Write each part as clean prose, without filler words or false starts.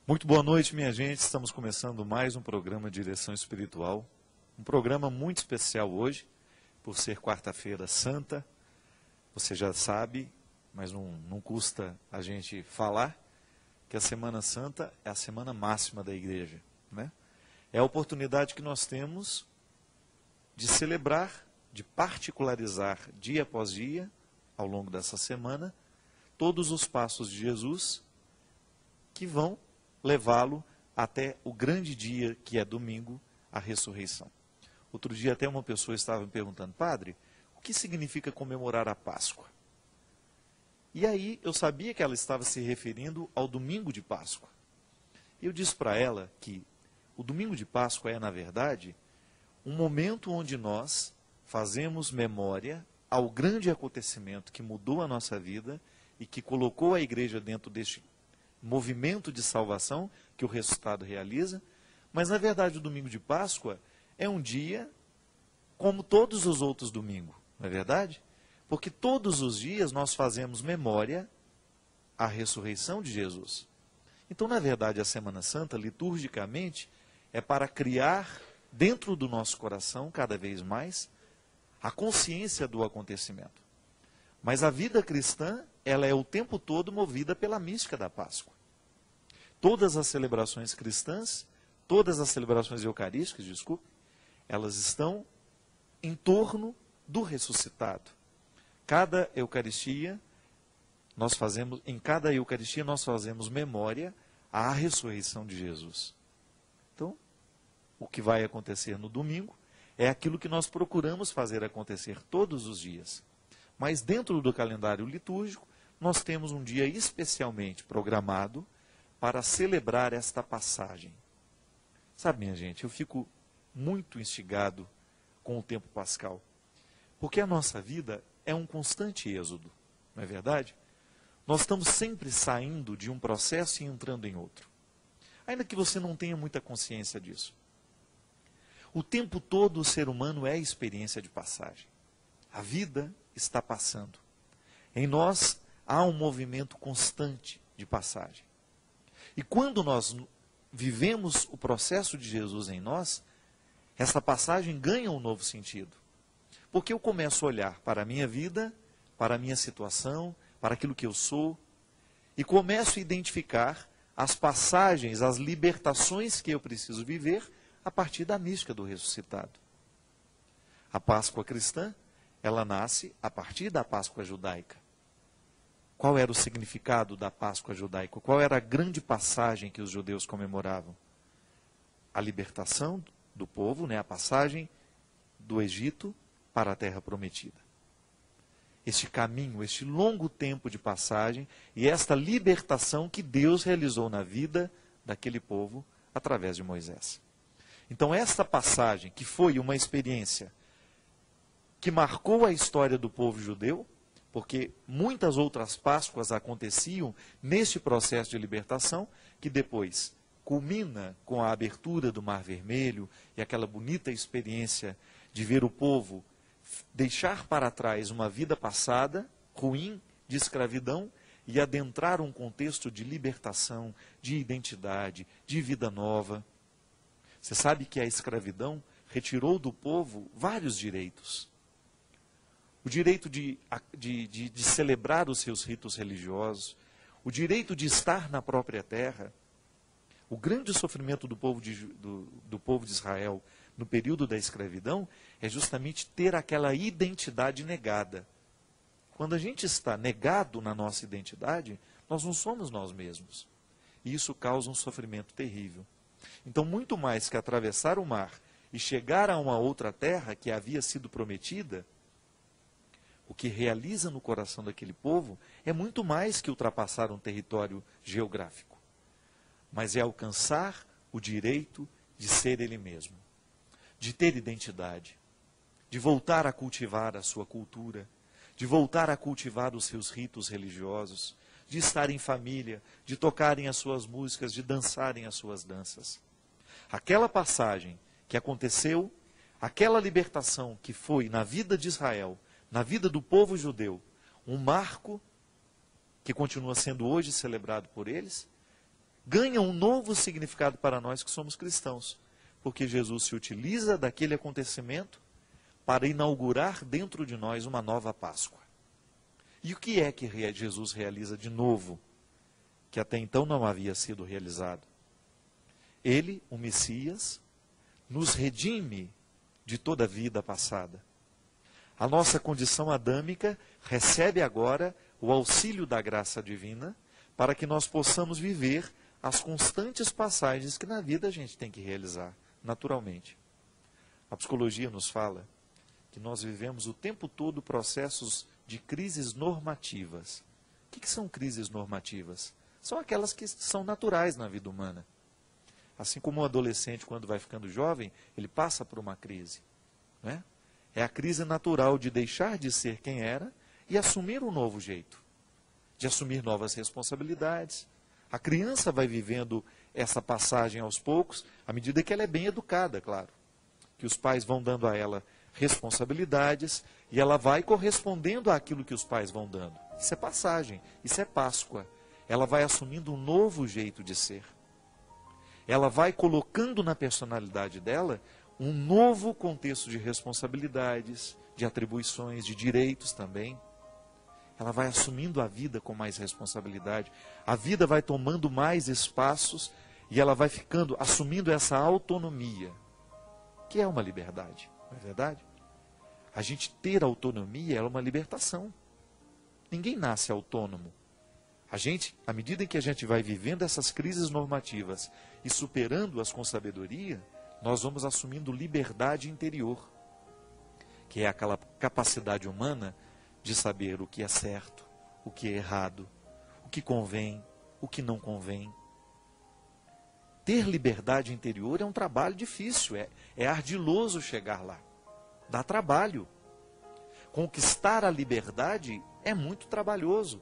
Muito boa noite, minha gente. Estamos começando mais um programa de Direção Espiritual. Um programa muito especial hoje, por ser quarta-feira santa. Você já sabe, mas não custa a gente falar, que a Semana Santa é a semana máxima da igreja, né? É a oportunidade que nós temos de celebrar, de particularizar dia após dia, ao longo dessa semana, todos os passos de Jesus que vão levá-lo até o grande dia, que é domingo, a ressurreição. Outro dia até uma pessoa estava me perguntando: padre, o que significa comemorar a Páscoa? E aí eu sabia que ela estava se referindo ao domingo de Páscoa. Eu disse para ela que o domingo de Páscoa é, na verdade, um momento onde nós fazemos memória ao grande acontecimento que mudou a nossa vida e que colocou a igreja dentro deste movimento de salvação que o ressuscitado realiza. Mas, na verdade, o domingo de Páscoa é um dia como todos os outros domingos, não é verdade? Porque todos os dias nós fazemos memória à ressurreição de Jesus. Então, na verdade, a Semana Santa, liturgicamente, é para criar dentro do nosso coração, cada vez mais, a consciência do acontecimento. Mas a vida cristã, ela é o tempo todo movida pela mística da Páscoa. Todas as celebrações cristãs, todas as celebrações eucarísticas, desculpe, elas estão em torno do ressuscitado. Cada Eucaristia, em cada Eucaristia nós fazemos memória à ressurreição de Jesus. Então, o que vai acontecer no domingo é aquilo que nós procuramos fazer acontecer todos os dias. Mas dentro do calendário litúrgico, nós temos um dia especialmente programado para celebrar esta passagem. Sabe, minha gente, eu fico muito instigado com o tempo pascal, porque a nossa vida é um constante êxodo, não é verdade? Nós estamos sempre saindo de um processo e entrando em outro, ainda que você não tenha muita consciência disso. O tempo todo o ser humano é experiência de passagem. A vida está passando. Em nós há um movimento constante de passagem. E quando nós vivemos o processo de Jesus em nós, essa passagem ganha um novo sentido. Porque eu começo a olhar para a minha vida, para a minha situação, para aquilo que eu sou, e começo a identificar as passagens, as libertações que eu preciso viver a partir da mística do ressuscitado. A Páscoa cristã, ela nasce a partir da Páscoa judaica. Qual era o significado da Páscoa judaica? Qual era a grande passagem que os judeus comemoravam? A libertação do povo, a passagem do Egito para a terra prometida. Este caminho, este longo tempo de passagem e esta libertação que Deus realizou na vida daquele povo através de Moisés. Então, esta passagem, que foi uma experiência que marcou a história do povo judeu, porque muitas outras Páscoas aconteciam neste processo de libertação, que depois culmina com a abertura do Mar Vermelho e aquela bonita experiência de ver o povo deixar para trás uma vida passada, ruim, de escravidão, e adentrar um contexto de libertação, de identidade, de vida nova. Você sabe que a escravidão retirou do povo vários direitos. O direito de celebrar os seus ritos religiosos, o direito de estar na própria terra. O grande sofrimento do povo de Israel no período da escravidão é justamente ter aquela identidade negada. Quando a gente está negado na nossa identidade, nós não somos nós mesmos. E isso causa um sofrimento terrível. Então, muito mais que atravessar o mar e chegar a uma outra terra que havia sido prometida, o que realiza no coração daquele povo é muito mais que ultrapassar um território geográfico, mas é alcançar o direito de ser ele mesmo, de ter identidade, de voltar a cultivar a sua cultura, de voltar a cultivar os seus ritos religiosos, de estar em família, de tocarem as suas músicas, de dançarem as suas danças. Aquela passagem que aconteceu, aquela libertação que foi na vida de Israel, na vida do povo judeu, um marco que continua sendo hoje celebrado por eles, ganha um novo significado para nós que somos cristãos, porque Jesus se utiliza daquele acontecimento para inaugurar dentro de nós uma nova Páscoa. E o que é que Jesus realiza de novo, que até então não havia sido realizado? Ele, o Messias, nos redime de toda a vida passada. A nossa condição adâmica recebe agora o auxílio da graça divina para que nós possamos viver as constantes passagens que na vida a gente tem que realizar, naturalmente. A psicologia nos fala que nós vivemos o tempo todo processos de crises normativas. O que são crises normativas? São aquelas que são naturais na vida humana. Assim como um adolescente, quando vai ficando jovem, ele passa por uma crise, né? É a crise natural de deixar de ser quem era e assumir um novo jeito, de assumir novas responsabilidades. A criança vai vivendo essa passagem aos poucos, à medida que ela é bem educada, claro. Que os pais vão dando a ela responsabilidades e ela vai correspondendo àquilo que os pais vão dando. Isso é passagem, isso é Páscoa. Ela vai assumindo um novo jeito de ser. Ela vai colocando na personalidade dela um novo contexto de responsabilidades, de atribuições, de direitos também. Ela vai assumindo a vida com mais responsabilidade. A vida vai tomando mais espaços e ela vai ficando, assumindo essa autonomia, que é uma liberdade, não é verdade? A gente ter autonomia é uma libertação. Ninguém nasce autônomo. A gente, à medida em que a gente vai vivendo essas crises normativas e superando-as com sabedoria, nós vamos assumindo liberdade interior, que é aquela capacidade humana de saber o que é certo, o que é errado, o que convém, o que não convém. Ter liberdade interior é um trabalho difícil, é ardiloso chegar lá. Dá trabalho. Conquistar a liberdade é muito trabalhoso.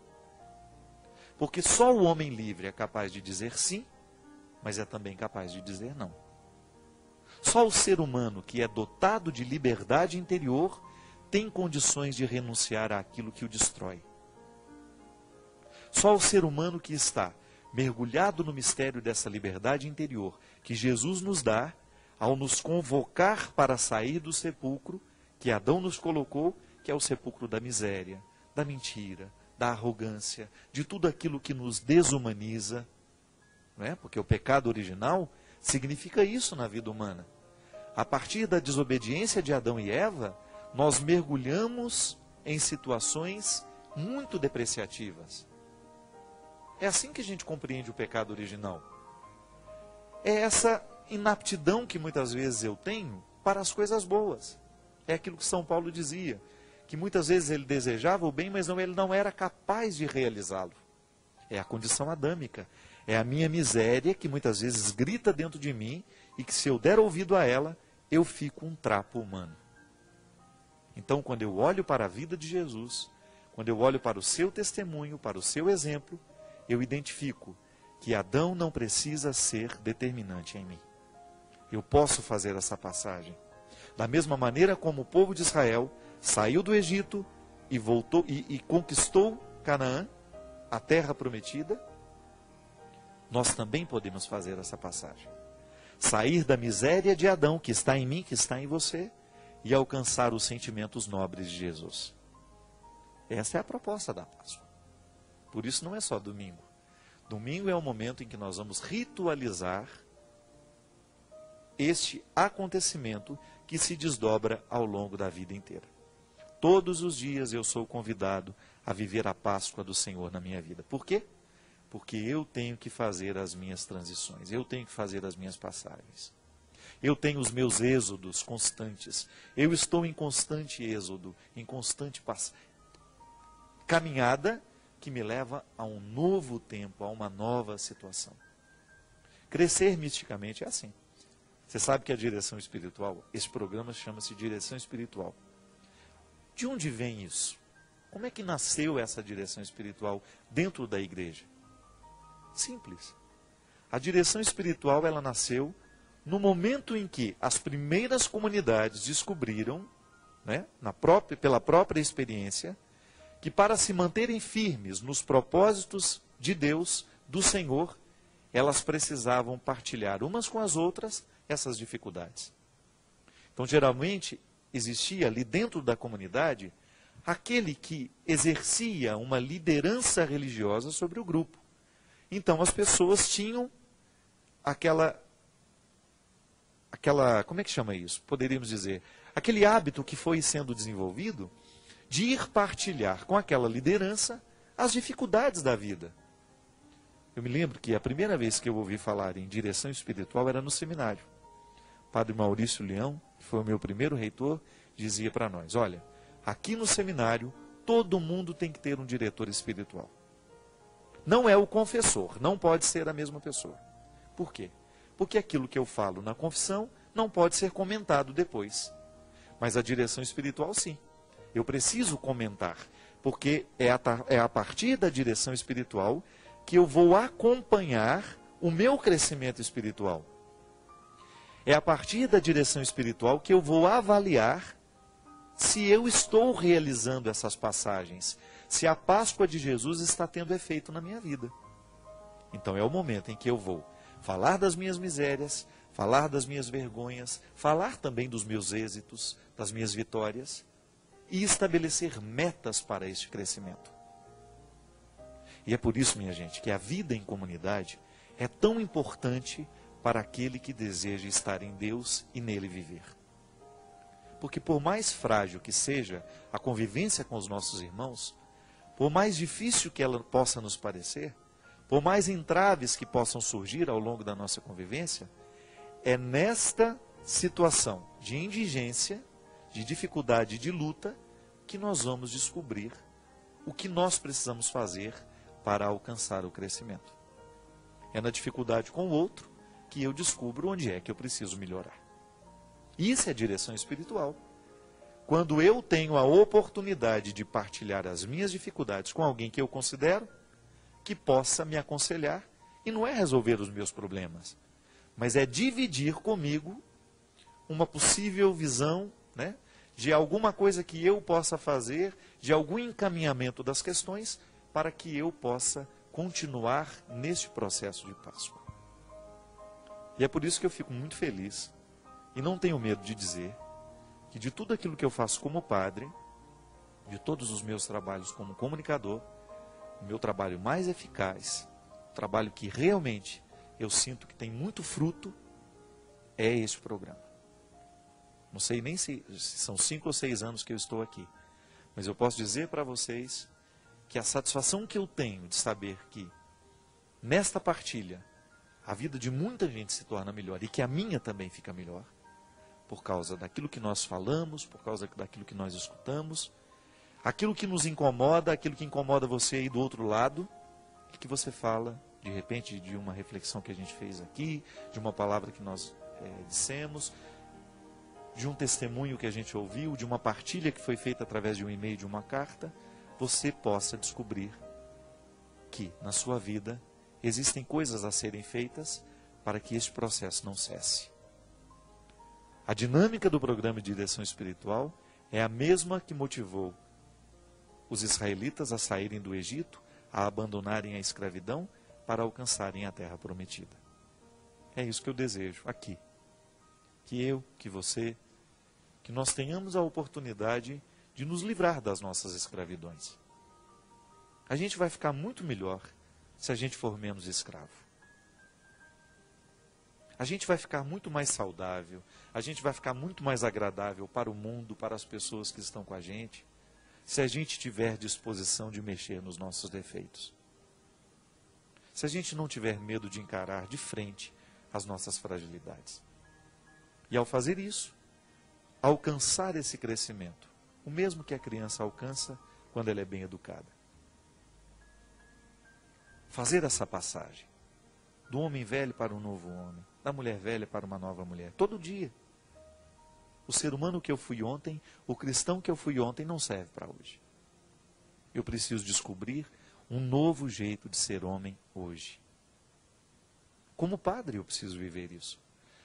Porque só o homem livre é capaz de dizer sim, mas é também capaz de dizer não. Só o ser humano que é dotado de liberdade interior tem condições de renunciar àquilo que o destrói. Só o ser humano que está mergulhado no mistério dessa liberdade interior que Jesus nos dá, ao nos convocar para sair do sepulcro que Adão nos colocou, que é o sepulcro da miséria, da mentira, da arrogância, de tudo aquilo que nos desumaniza, não é? Porque o pecado original significa isso na vida humana. A partir da desobediência de Adão e Eva, nós mergulhamos em situações muito depreciativas. É assim que a gente compreende o pecado original. É essa inaptidão que muitas vezes eu tenho para as coisas boas. É aquilo que São Paulo dizia, que muitas vezes ele desejava o bem, mas ele não era capaz de realizá-lo. É a condição adâmica. É a minha miséria que muitas vezes grita dentro de mim e que se eu der ouvido a ela, eu fico um trapo humano. Então, quando eu olho para a vida de Jesus, quando eu olho para o seu testemunho, para o seu exemplo, eu identifico que Adão não precisa ser determinante em mim. Eu posso fazer essa passagem. Da mesma maneira como o povo de Israel saiu do Egito e voltou e conquistou Canaã, a terra prometida, nós também podemos fazer essa passagem. Sair da miséria de Adão, que está em mim, que está em você, e alcançar os sentimentos nobres de Jesus. Essa é a proposta da Páscoa. Por isso não é só domingo. Domingo é o momento em que nós vamos ritualizar este acontecimento que se desdobra ao longo da vida inteira. Todos os dias eu sou convidado a viver a Páscoa do Senhor na minha vida. Por quê? Porque eu tenho que fazer as minhas transições, eu tenho que fazer as minhas passagens. Eu tenho os meus êxodos constantes. Eu estou em constante êxodo, em constante caminhada que me leva a um novo tempo, a uma nova situação. Crescer misticamente é assim. Você sabe que a direção espiritual, esse programa chama-se Direção Espiritual. De onde vem isso? Como é que nasceu essa direção espiritual dentro da igreja? Simples. A direção espiritual, ela nasceu no momento em que as primeiras comunidades descobriram, né, pela própria experiência, que para se manterem firmes nos propósitos de Deus, do Senhor, elas precisavam partilhar umas com as outras essas dificuldades. Então, geralmente, existia ali dentro da comunidade aquele que exercia uma liderança religiosa sobre o grupo. Então, as pessoas tinham aquela, como é que chama isso? Poderíamos dizer, aquele hábito que foi sendo desenvolvido de ir partilhar com aquela liderança as dificuldades da vida. Eu me lembro que a primeira vez que eu ouvi falar em direção espiritual era no seminário. O padre Maurício Leão, que foi o meu primeiro reitor, dizia para nós, olha, aqui no seminário todo mundo tem que ter um diretor espiritual. Não é o confessor, não pode ser a mesma pessoa. Por quê? Porque aquilo que eu falo na confissão não pode ser comentado depois. Mas a direção espiritual, sim. Eu preciso comentar, porque é a partir da direção espiritual que eu vou acompanhar o meu crescimento espiritual. É a partir da direção espiritual que eu vou avaliar se eu estou realizando essas passagens, se a Páscoa de Jesus está tendo efeito na minha vida. Então é o momento em que eu vou falar das minhas misérias, falar das minhas vergonhas, falar também dos meus êxitos, das minhas vitórias e estabelecer metas para este crescimento. E é por isso, minha gente, que a vida em comunidade é tão importante para aquele que deseja estar em Deus e nele viver. Porque por mais frágil que seja a convivência com os nossos irmãos, por mais difícil que ela possa nos parecer, por mais entraves que possam surgir ao longo da nossa convivência, é nesta situação de indigência, de dificuldade, de luta, que nós vamos descobrir o que nós precisamos fazer para alcançar o crescimento. É na dificuldade com o outro que eu descubro onde é que eu preciso melhorar. Isso é direção espiritual. Quando eu tenho a oportunidade de partilhar as minhas dificuldades com alguém que eu considero que possa me aconselhar, e não é resolver os meus problemas, mas é dividir comigo uma possível visão, né, de alguma coisa que eu possa fazer, de algum encaminhamento das questões, para que eu possa continuar neste processo de Páscoa. E é por isso que eu fico muito feliz, e não tenho medo de dizer, que de tudo aquilo que eu faço como padre, de todos os meus trabalhos como comunicador, o meu trabalho mais eficaz, o trabalho que realmente eu sinto que tem muito fruto, é este programa. Não sei nem se são 5 ou 6 anos que eu estou aqui, mas eu posso dizer para vocês que a satisfação que eu tenho de saber que nesta partilha a vida de muita gente se torna melhor e que a minha também fica melhor, por causa daquilo que nós falamos, por causa daquilo que nós escutamos, aquilo que nos incomoda, aquilo que incomoda você aí do outro lado, e que você fala, de repente, de uma reflexão que a gente fez aqui, de uma palavra que nós dissemos, de um testemunho que a gente ouviu, de uma partilha que foi feita através de um e-mail, de uma carta, você possa descobrir que na sua vida existem coisas a serem feitas para que este processo não cesse. A dinâmica do programa de direção espiritual é a mesma que motivou os israelitas a saírem do Egito, a abandonarem a escravidão para alcançarem a terra prometida. É isso que eu desejo aqui. Que eu, que você, que nós tenhamos a oportunidade de nos livrar das nossas escravidões. A gente vai ficar muito melhor se a gente for menos escravo. A gente vai ficar muito mais saudável, a gente vai ficar muito mais agradável para o mundo, para as pessoas que estão com a gente, se a gente tiver disposição de mexer nos nossos defeitos. Se a gente não tiver medo de encarar de frente as nossas fragilidades. E ao fazer isso, alcançar esse crescimento, o mesmo que a criança alcança quando ela é bem educada. Fazer essa passagem do homem velho para um novo homem, da mulher velha para uma nova mulher, todo dia. O ser humano que eu fui ontem, o cristão que eu fui ontem não serve para hoje. Eu preciso descobrir um novo jeito de ser homem hoje. Como padre eu preciso viver isso.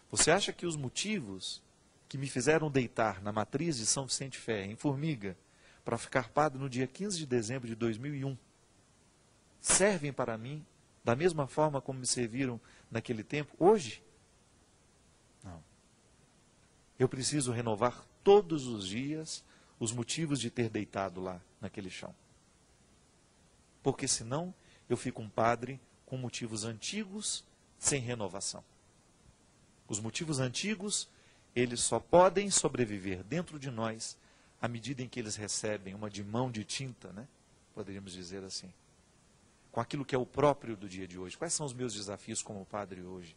Você acha que os motivos que me fizeram deitar na matriz de São Vicente Ferre, em Formiga, para ficar padre no dia 15 de dezembro de 2001, servem para mim da mesma forma como me serviram naquele tempo, hoje? Não. Eu preciso renovar todos os dias os motivos de ter deitado lá naquele chão. Porque senão eu fico um padre com motivos antigos sem renovação. Os motivos antigos, eles só podem sobreviver dentro de nós à medida em que eles recebem uma mão de tinta, né? Poderíamos dizer assim, com aquilo que é o próprio do dia de hoje. Quais são os meus desafios como padre hoje?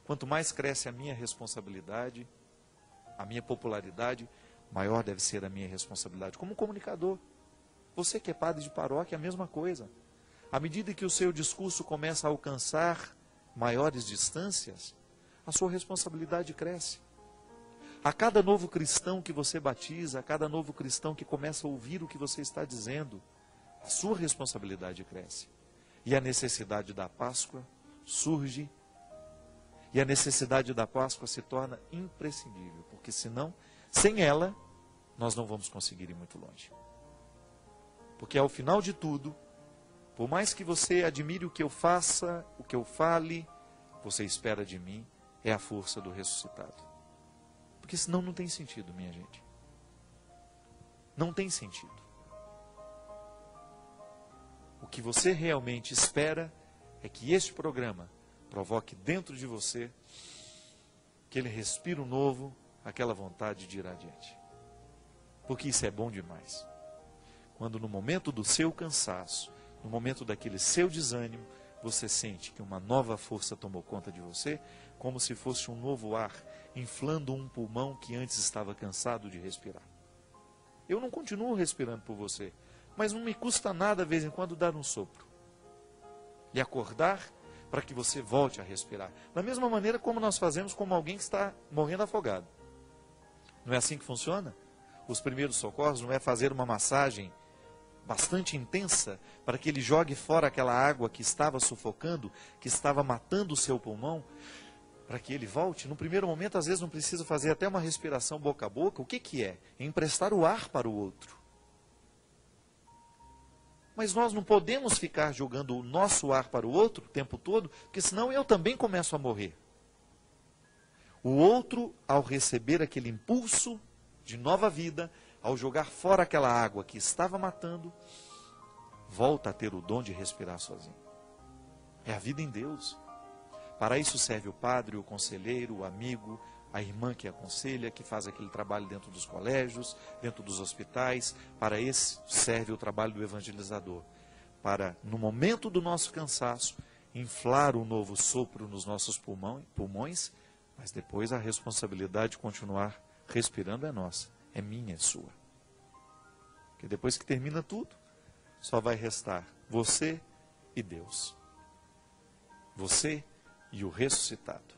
Quanto mais cresce a minha responsabilidade, a minha popularidade, maior deve ser a minha responsabilidade como comunicador. Você que é padre de paróquia, é a mesma coisa. À medida que o seu discurso começa a alcançar maiores distâncias, a sua responsabilidade cresce. A cada novo cristão que você batiza, a cada novo cristão que começa a ouvir o que você está dizendo, a sua responsabilidade cresce. E a necessidade da Páscoa surge. E a necessidade da Páscoa se torna imprescindível, porque senão, sem ela, nós não vamos conseguir ir muito longe. Porque ao final de tudo, por mais que você admire o que eu faça, o que eu fale, você espera de mim é a força do ressuscitado. Porque senão não tem sentido, minha gente. Não tem sentido. O que você realmente espera é que este programa provoque dentro de você aquele respiro novo, aquela vontade de ir adiante. Porque isso é bom demais. Quando no momento do seu cansaço, no momento daquele seu desânimo, você sente que uma nova força tomou conta de você, como se fosse um novo ar, inflando um pulmão que antes estava cansado de respirar. Eu não continuo respirando por você, mas não me custa nada, de vez em quando, dar um sopro. E acordar para que você volte a respirar. Da mesma maneira como nós fazemos como alguém que está morrendo afogado. Não é assim que funciona? Os primeiros socorros não é fazer uma massagem bastante intensa para que ele jogue fora aquela água que estava sufocando, que estava matando o seu pulmão, para que ele volte. No primeiro momento, às vezes, não precisa fazer até uma respiração boca a boca. O que que é? É emprestar o ar para o outro. Mas nós não podemos ficar jogando o nosso ar para o outro o tempo todo, porque senão eu também começo a morrer. O outro, ao receber aquele impulso de nova vida, ao jogar fora aquela água que estava matando, volta a ter o dom de respirar sozinho. É a vida em Deus. Para isso serve o padre, o conselheiro, o amigo, a irmã que aconselha, que faz aquele trabalho dentro dos colégios, dentro dos hospitais. Para esse serve o trabalho do evangelizador. Para, no momento do nosso cansaço, inflar um novo sopro nos nossos pulmões, mas depois a responsabilidade de continuar respirando é nossa, é minha, é sua. Porque depois que termina tudo, só vai restar você e Deus. Você e o ressuscitado.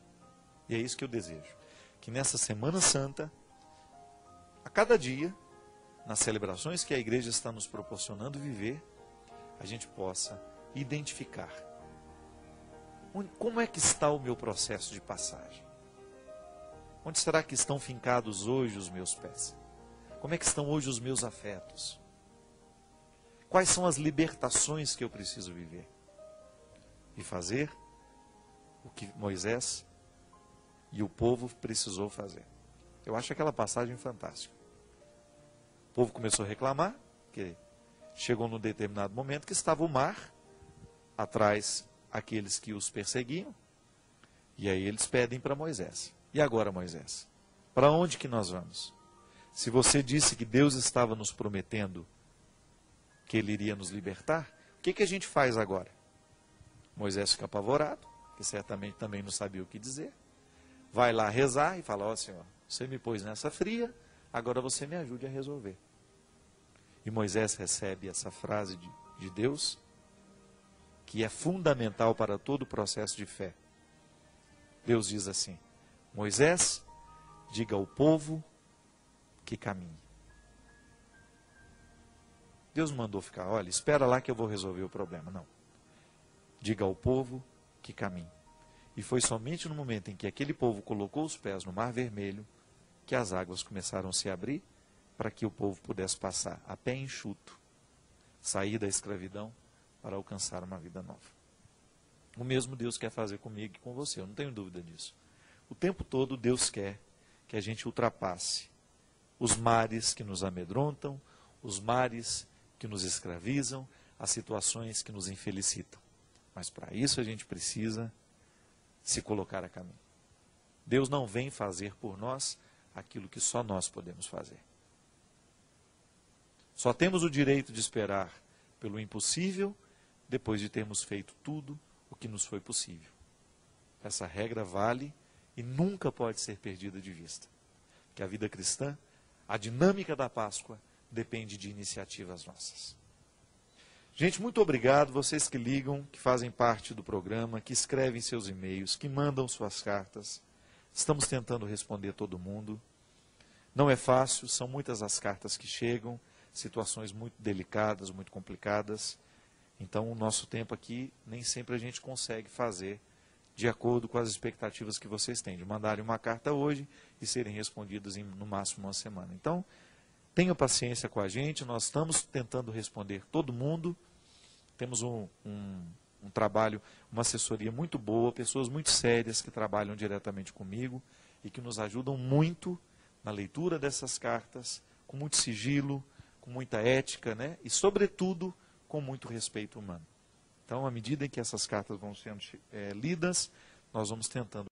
E é isso que eu desejo. Que nessa Semana Santa, a cada dia, nas celebrações que a igreja está nos proporcionando viver, a gente possa identificar como é que está o meu processo de passagem. Onde será que estão fincados hoje os meus pés? Como é que estão hoje os meus afetos? Quais são as libertações que eu preciso viver? E fazer o que Moisés e o povo precisou fazer. Eu acho aquela passagem fantástica. O povo começou a reclamar, que chegou num determinado momento que estava o mar atrás aqueles que os perseguiam, e aí eles pedem para Moisés: e agora, Moisés, para onde que nós vamos? Se você disse que Deus estava nos prometendo que Ele iria nos libertar, o que a gente faz agora? Moisés fica apavorado, que certamente também não sabia o que dizer, vai lá rezar e fala: ó Senhor, você me pôs nessa fria, agora você me ajude a resolver. E Moisés recebe essa frase de Deus, que é fundamental para todo o processo de fé. Deus diz assim: Moisés, diga ao povo que caminhe. Deus não mandou ficar: olha, espera lá que eu vou resolver o problema. Não. Diga ao povo que caminhe. E foi somente no momento em que aquele povo colocou os pés no Mar Vermelho que as águas começaram a se abrir para que o povo pudesse passar a pé enxuto, sair da escravidão para alcançar uma vida nova. o mesmo Deus quer fazer comigo e com você, eu não tenho dúvida disso. O tempo todo Deus quer que a gente ultrapasse os mares que nos amedrontam, os mares que nos escravizam, as situações que nos infelicitam. Mas para isso a gente precisa se colocar a caminho. Deus não vem fazer por nós aquilo que só nós podemos fazer. Só temos o direito de esperar pelo impossível depois de termos feito tudo o que nos foi possível. Essa regra vale e nunca pode ser perdida de vista. Que a vida cristã, a dinâmica da Páscoa, depende de iniciativas nossas. Gente, muito obrigado, vocês que ligam, que fazem parte do programa, que escrevem seus e-mails, que mandam suas cartas. Estamos tentando responder todo mundo. Não é fácil, são muitas as cartas que chegam, situações muito delicadas, muito complicadas. Então, o nosso tempo aqui, nem sempre a gente consegue fazer de acordo com as expectativas que vocês têm, de mandarem uma carta hoje e serem respondidas em, no máximo, uma semana. Então, tenha paciência com a gente, nós estamos tentando responder todo mundo. Temos um trabalho, uma assessoria muito boa, pessoas muito sérias que trabalham diretamente comigo e que nos ajudam muito na leitura dessas cartas, com muito sigilo, com muita ética, né? E, sobretudo, com muito respeito humano. Então, à medida em que essas cartas vão sendo lidas, nós vamos tentando